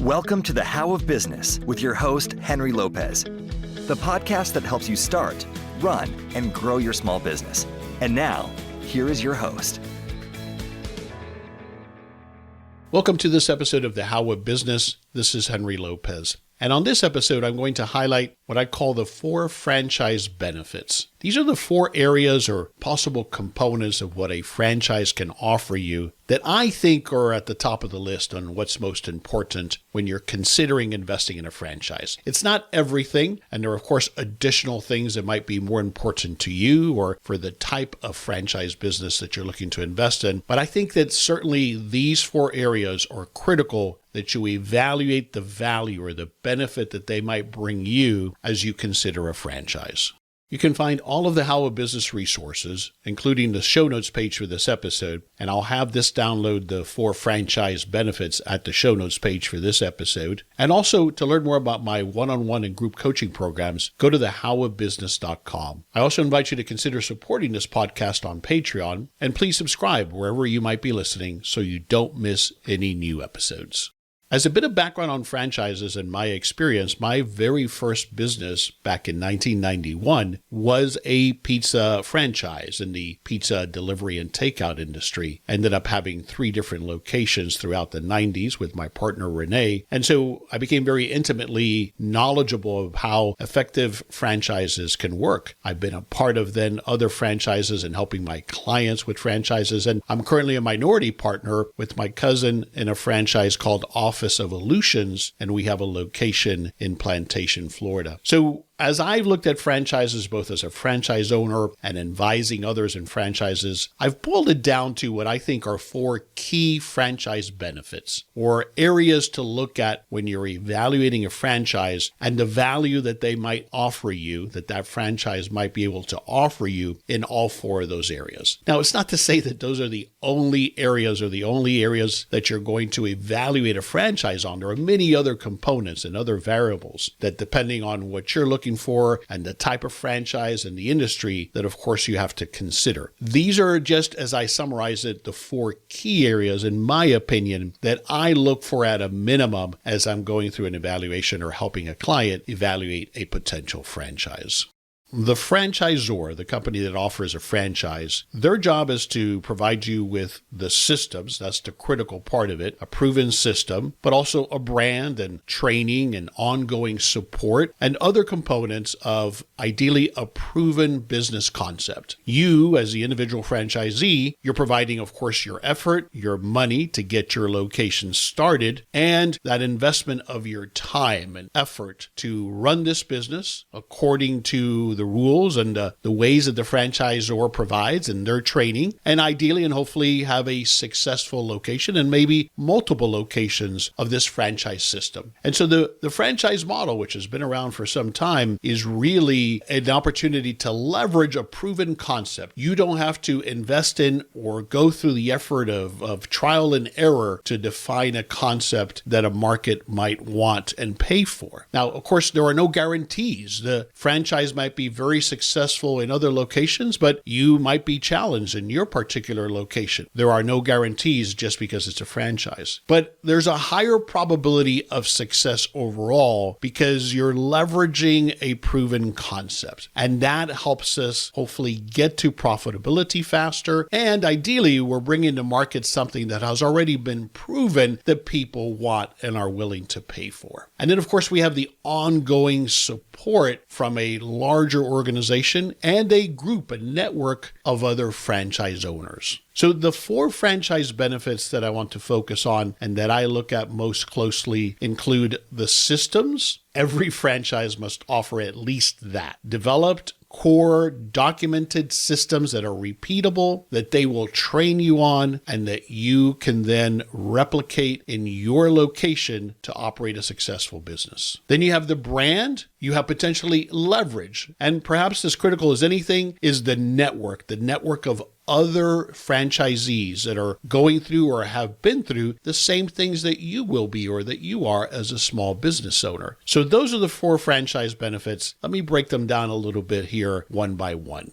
Welcome to the How of Business with your host, Henry Lopez, the podcast that helps you start, run, and grow your small business. And now, here is your host. Welcome to this episode of the How of Business. This is Henry Lopez. And on this episode, I'm going to highlight what I call the 4 franchise benefits. These are the 4 areas or possible components of what a franchise can offer you that I think are at the top of the list on what's most important when you're considering investing in a franchise. It's not everything, and there are, of course, additional things that might be more important to you or for the type of franchise business that you're looking to invest in. But I think that certainly these 4 areas are critical that you evaluate the value or the benefit that they might bring you as you consider a franchise. You can find all of the How of Business resources, including the show notes page for this episode, and I'll have this download the 4 franchise benefits at the show notes page for this episode. And also, to learn more about my one-on-one and group coaching programs, go to thehowofbusiness.com. I also invite you to consider supporting this podcast on Patreon, and please subscribe wherever you might be listening so you don't miss any new episodes. As a bit of background on franchises and my experience, my very first business back in 1991 was a pizza franchise in the pizza delivery and takeout industry. I ended up having 3 different locations throughout the 90s with my partner Renee. And so I became very intimately knowledgeable of how effective franchises can work. I've been a part of then other franchises and helping my clients with franchises. And I'm currently a minority partner with my cousin in a franchise called Office of Illusions, and we have a location in Plantation, Florida. So as I've looked at franchises both as a franchise owner and advising others in franchises, I've boiled it down to what I think are 4 key franchise benefits or areas to look at when you're evaluating a franchise and the value that they might offer you, that franchise might be able to offer you in all 4 of those areas. Now, it's not to say that those are the only areas or the only areas that you're going to evaluate a franchise on. There are many other components and other variables that, depending on what you're looking for and the type of franchise and the industry, that of course you have to consider. These are, just as I summarize it, the 4 key areas, in my opinion, that I look for at a minimum as I'm going through an evaluation or helping a client evaluate a potential franchise. The franchisor, the company that offers a franchise, their job is to provide you with the systems, that's the critical part of it, a proven system, but also a brand and training and ongoing support and other components of ideally a proven business concept. You, as the individual franchisee, you're providing, of course, your effort, your money to get your location started, and that investment of your time and effort to run this business according to the rules and the ways that the franchisor provides and their training, and ideally and hopefully have a successful location and maybe multiple locations of this franchise system. And so the franchise model, which has been around for some time, is really an opportunity to leverage a proven concept. You don't have to invest in or go through the effort of trial and error to define a concept that a market might want and pay for. Now, of course, there are no guarantees. The franchise might be very successful in other locations, but you might be challenged in your particular location. There are no guarantees just because it's a franchise. But there's a higher probability of success overall because you're leveraging a proven concept. And that helps us hopefully get to profitability faster. And ideally, we're bringing to market something that has already been proven that people want and are willing to pay for. And then, of course, we have the ongoing support from a larger organization and a group, a network of other franchise owners. So the 4 franchise benefits that I want to focus on and that I look at most closely include the systems. Every franchise must offer at least that. Developed, core, documented systems that are repeatable, that they will train you on, and that you can then replicate in your location to operate a successful business. Then you have the brand. You have potentially leverage. And perhaps as critical as anything is the network of other franchisees that are going through or have been through the same things that you will be or that you are as a small business owner. So those are the 4 franchise benefits. Let me break them down a little bit here one by one.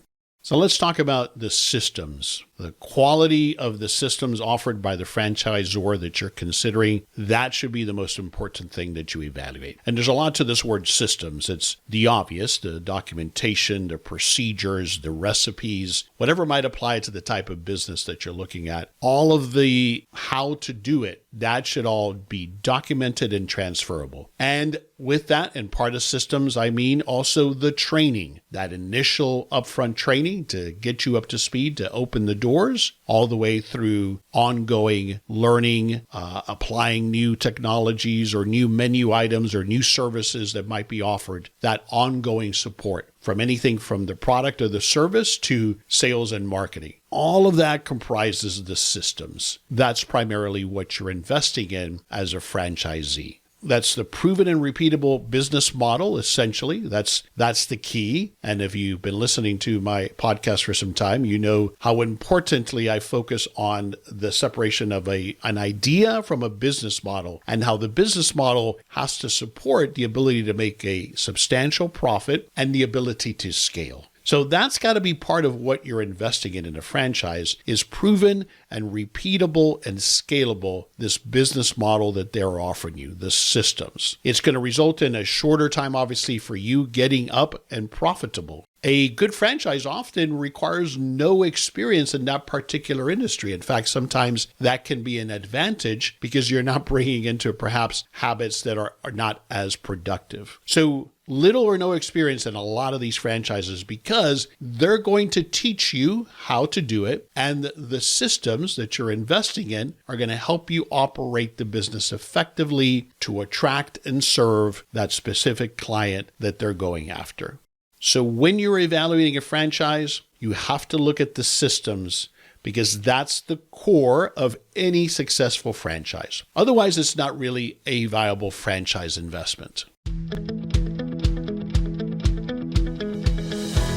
So let's talk about the systems. the quality of the systems offered by the franchisor that you're considering, that should be the most important thing that you evaluate. And there's a lot to this word systems. It's the obvious, the documentation, the procedures, the recipes, whatever might apply to the type of business that you're looking at. All of the how to do it, that should all be documented and transferable. And with that, and part of systems, I mean also the training, that initial upfront training to get you up to speed, to open the doors, all the way through ongoing learning, applying new technologies or new menu items or new services that might be offered, that ongoing support from anything from the product or the service to sales and marketing. All of that comprises the systems. That's primarily what you're investing in as a franchisee. That's the proven and repeatable business model, essentially. That's the key. And if you've been listening to my podcast for some time, you know how importantly I focus on the separation of an idea from a business model, and how the business model has to support the ability to make a substantial profit and the ability to scale. So that's got to be part of what you're investing in a franchise, is proven and repeatable and scalable, this business model that they're offering you, the systems. It's going to result in a shorter time, obviously, for you getting up and profitable. A good franchise often requires no experience in that particular industry. In fact, sometimes that can be an advantage because you're not bringing into perhaps habits that are not as productive. So little or no experience in a lot of these franchises, because they're going to teach you how to do it, and the systems that you're investing in are going to help you operate the business effectively to attract and serve that specific client that they're going after. So when you're evaluating a franchise, you have to look at the systems, because that's the core of any successful franchise. Otherwise, it's not really a viable franchise investment.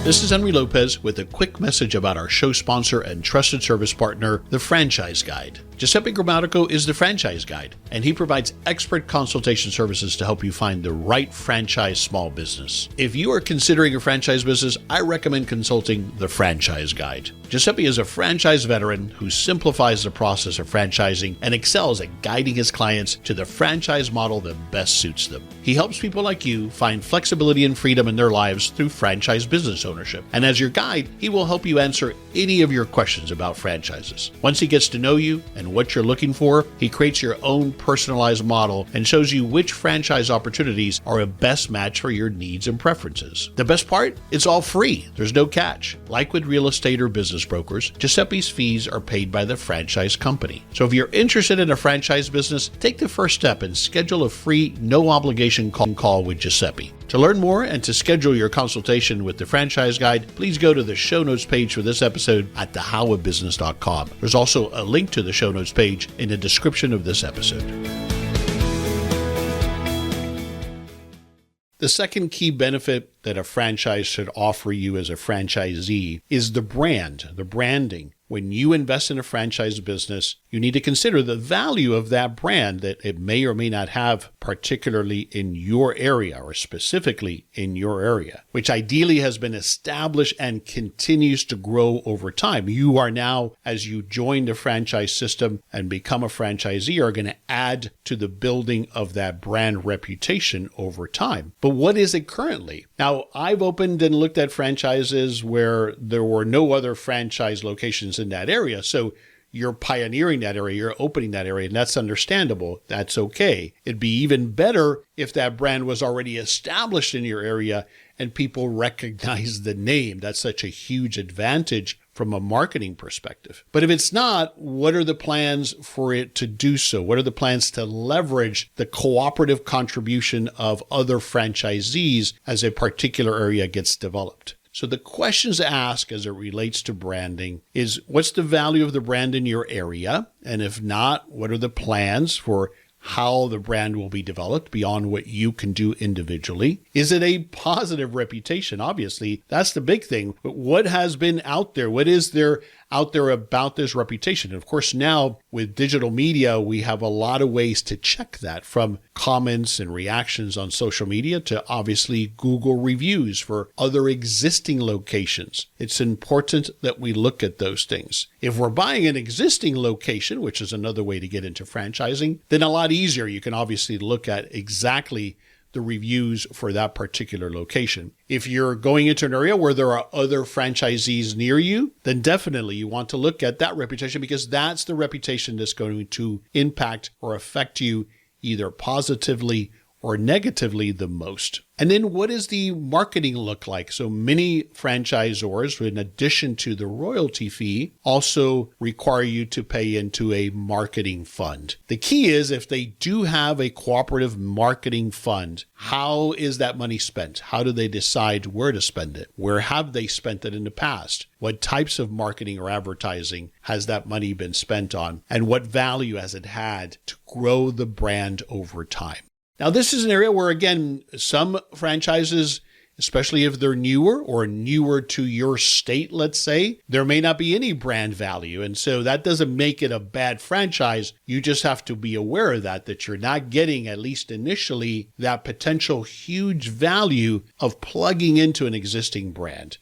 This is Henry Lopez with a quick message about our show sponsor and trusted service partner, The Franchise Guide. Giuseppe Grammatico is The Franchise Guide, and he provides expert consultation services to help you find the right franchise small business. If you are considering a franchise business, I recommend consulting The Franchise Guide. Giuseppe is a franchise veteran who simplifies the process of franchising and excels at guiding his clients to the franchise model that best suits them. He helps people like you find flexibility and freedom in their lives through franchise business ownership. And as your guide, he will help you answer any of your questions about franchises. Once he gets to know you and what you're looking for, he creates your own personalized model and shows you which franchise opportunities are a best match for your needs and preferences. The best part? It's all free. There's no catch. Like with real estate or business brokers, Giuseppe's fees are paid by the franchise company. So if you're interested in a franchise business, take the first step and schedule a free, no-obligation call with Giuseppe. To learn more and to schedule your consultation with the Franchise Guide, please go to the show notes page for this episode at thehowofbusiness.com. There's also a link to the show notes page in the description of this episode. The second key benefit that a franchise should offer you as a franchisee is the branding. When you invest in a franchise business, you need to consider the value of that brand that it may or may not have, particularly in your area or specifically in your area, which ideally has been established and continues to grow over time. You are now, as you join the franchise system and become a franchisee, are going to add to the building of that brand reputation over time. But what is it currently? Now, I've opened and looked at franchises where there were no other franchise locations in that area. So you're pioneering that area, you're opening that area, and that's understandable. That's okay. It'd be even better if that brand was already established in your area and people recognize the name. That's such a huge advantage from a marketing perspective. But if it's not, what are the plans for it to do so? What are the plans to leverage the cooperative contribution of other franchisees as a particular area gets developed? So the questions to ask as it relates to branding is, what's the value of the brand in your area? And if not, what are the plans for how the brand will be developed beyond what you can do individually? Is it a positive reputation? Obviously, that's the big thing. But what has been out there? What is there out there about this reputation. And of course, now with digital media, we have a lot of ways to check that, from comments and reactions on social media to obviously Google reviews for other existing locations. It's important that we look at those things. If we're buying an existing location, which is another way to get into franchising, then a lot easier. You can obviously look at exactly the reviews for that particular location. If you're going into an area where there are other franchisees near you, then definitely you want to look at that reputation, because that's the reputation that's going to impact or affect you either positively or negatively the most. And then what does the marketing look like? So many franchisors, in addition to the royalty fee, also require you to pay into a marketing fund. The key is, if they do have a cooperative marketing fund, how is that money spent? How do they decide where to spend it? Where have they spent it in the past? What types of marketing or advertising has that money been spent on? And what value has it had to grow the brand over time? Now, this is an area where, again, some franchises, especially if they're newer or newer to your state, let's say, there may not be any brand value. And so that doesn't make it a bad franchise. You just have to be aware of that you're not getting, at least initially, that potential huge value of plugging into an existing brand.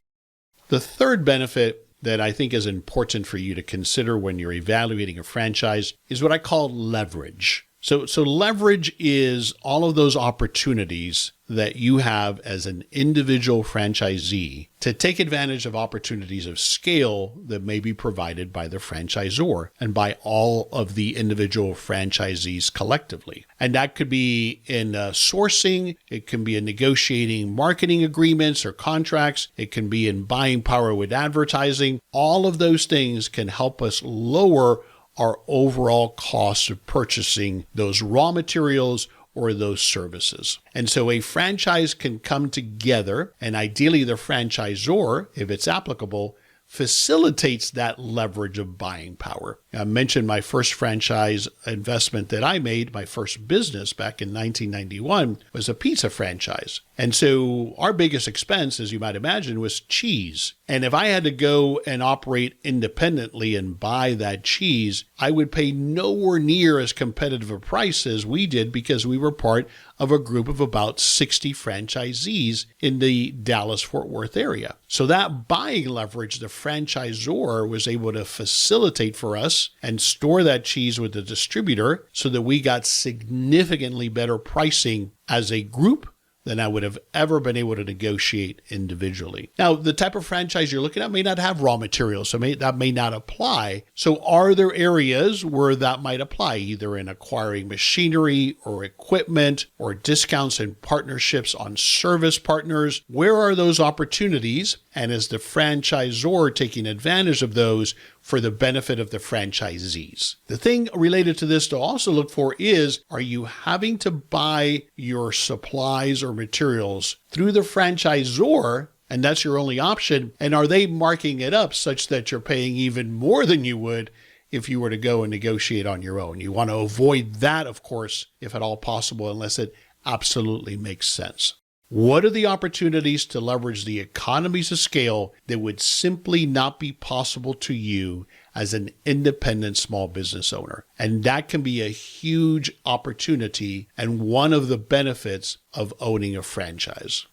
The third benefit that I think is important for you to consider when you're evaluating a franchise is what I call leverage. So leverage is all of those opportunities that you have as an individual franchisee to take advantage of opportunities of scale that may be provided by the franchisor and by all of the individual franchisees collectively. And that could be in sourcing, it can be in negotiating marketing agreements or contracts, it can be in buying power with advertising. All of those things can help us lower our overall cost of purchasing those raw materials or those services. And so a franchise can come together, and ideally the franchisor, if it's applicable, facilitates that leverage of buying power. I mentioned my first franchise investment that I made, my first business back in 1991, was a pizza franchise. And so our biggest expense, as you might imagine, was cheese. And if I had to go and operate independently and buy that cheese, I would pay nowhere near as competitive a price as we did, because we were part of a group of about 60 franchisees in the Dallas-Fort Worth area. So that buying leverage, the franchisor was able to facilitate for us and store that cheese with the distributor so that we got significantly better pricing as a group than I would have ever been able to negotiate individually. Now, the type of franchise you're looking at may not have raw materials, so that may not apply. So are there areas where that might apply, either in acquiring machinery or equipment or discounts and partnerships on service partners? Where are those opportunities? And is the franchisor taking advantage of those for the benefit of the franchisees? The thing related to this to also look for is, are you having to buy your supplies or materials through the franchisor, and that's your only option? And are they marking it up such that you're paying even more than you would if you were to go and negotiate on your own? You want to avoid that, of course, if at all possible, unless it absolutely makes sense. What are the opportunities to leverage the economies of scale that would simply not be possible to you as an independent small business owner? And that can be a huge opportunity and one of the benefits of owning a franchise.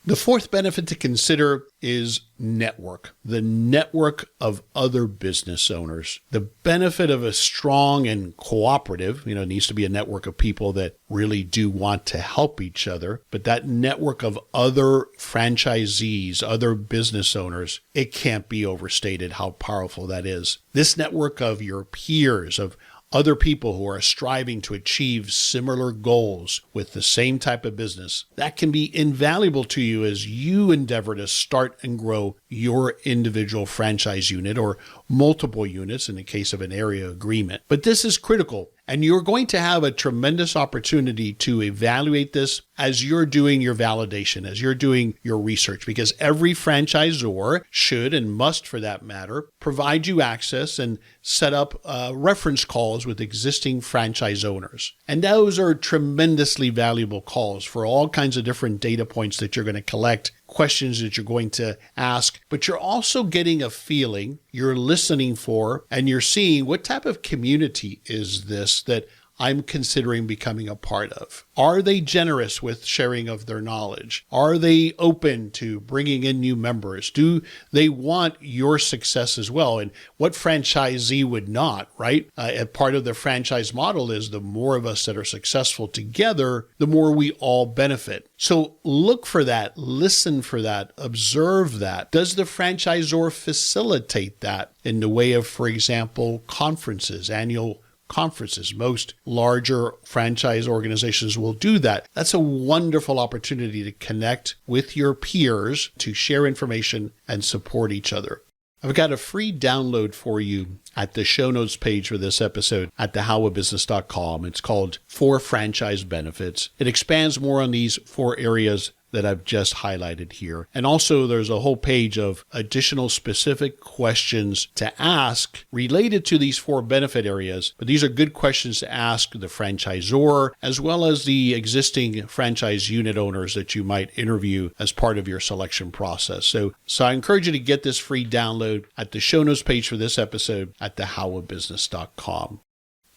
The fourth benefit to consider is network, the network of other business owners. The benefit of a strong and cooperative, it needs to be a network of people that really do want to help each other, but that network of other franchisees, other business owners, it can't be overstated how powerful that is. This network of your peers, of other people who are striving to achieve similar goals with the same type of business, that can be invaluable to you as you endeavor to start and grow your individual franchise unit or multiple units in the case of an area agreement. But this is critical, and you're going to have a tremendous opportunity to evaluate this as you're doing your validation, as you're doing your research, because every franchisor should, and must for that matter, provide you access and set up reference calls with existing franchise owners. And those are tremendously valuable calls for all kinds of different data points that you're going to collect questions that you're going to ask, but you're also getting a feeling, you're listening for, and you're seeing what type of community is this that I'm considering becoming a part of. Are they generous with sharing of their knowledge? Are they open to bringing in new members? Do they want your success as well? And what franchisee would not, right? A part of the franchise model is the more of us that are successful together, the more we all benefit. So look for that, listen for that, observe that. Does the franchisor facilitate that in the way of, for example, conferences, annual conferences? Most larger franchise organizations will do that. That's a wonderful opportunity to connect with your peers, to share information and support each other. I've got a free download for you at the show notes page for this episode at thehowofbusiness.com. It's called 4 Franchise Benefits. It expands more on these 4 areas that I've just highlighted here. And also there's a whole page of additional specific questions to ask related to these 4 benefit areas. But these are good questions to ask the franchisor as well as the existing franchise unit owners that you might interview as part of your selection process. So I encourage you to get this free download at the show notes page for this episode at thehowofbusiness.com.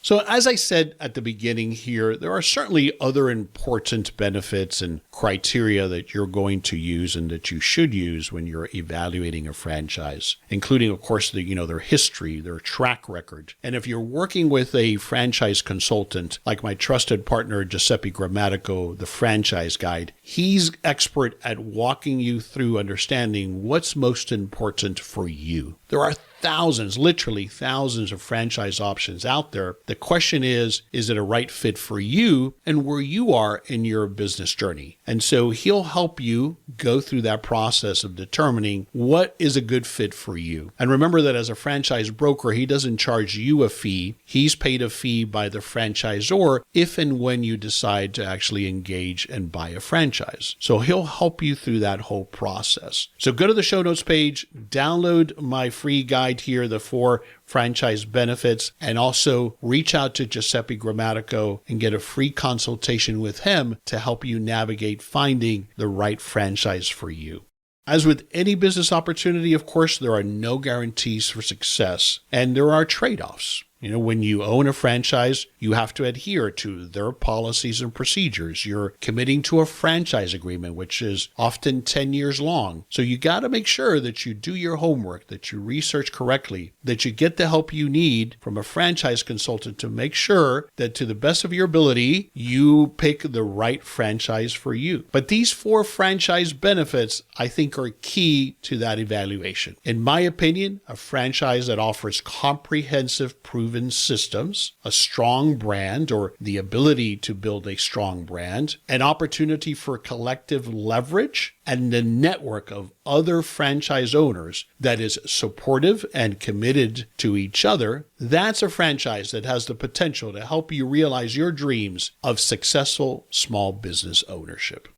So as I said at the beginning here, there are certainly other important benefits and criteria that you're going to use and that you should use when you're evaluating a franchise, including, of course, their history, their track record. And if you're working with a franchise consultant, like my trusted partner, Giuseppe Grammatico, the franchise guide, he's expert at walking you through understanding what's most important for you. There are thousands, literally thousands of franchise options out there. The question is it a right fit for you and where you are in your business journey? And so he'll help you go through that process of determining what is a good fit for you. And remember that as a franchise broker, he doesn't charge you a fee. He's paid a fee by the franchisor if and when you decide to actually engage and buy a franchise. So he'll help you through that whole process. So go to the show notes page, download my free guide here, the 4 franchise benefits, and also reach out to Giuseppe Grammatico and get a free consultation with him to help you navigate finding the right franchise for you. As with any business opportunity, of course, there are no guarantees for success, and there are trade-offs. When you own a franchise, you have to adhere to their policies and procedures. You're committing to a franchise agreement, which is often 10 years long. So you got to make sure that you do your homework, that you research correctly, that you get the help you need from a franchise consultant to make sure that to the best of your ability, you pick the right franchise for you. But these 4 franchise benefits, I think, are key to that evaluation. In my opinion, a franchise that offers comprehensive proven systems, a strong brand or the ability to build a strong brand, an opportunity for collective leverage, and a network of other franchise owners that is supportive and committed to each other, that's a franchise that has the potential to help you realize your dreams of successful small business ownership.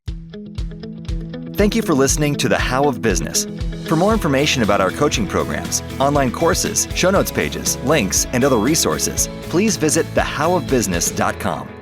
Thank you for listening to The How of Business. For more information about our coaching programs, online courses, show notes pages, links, and other resources, please visit thehowofbusiness.com.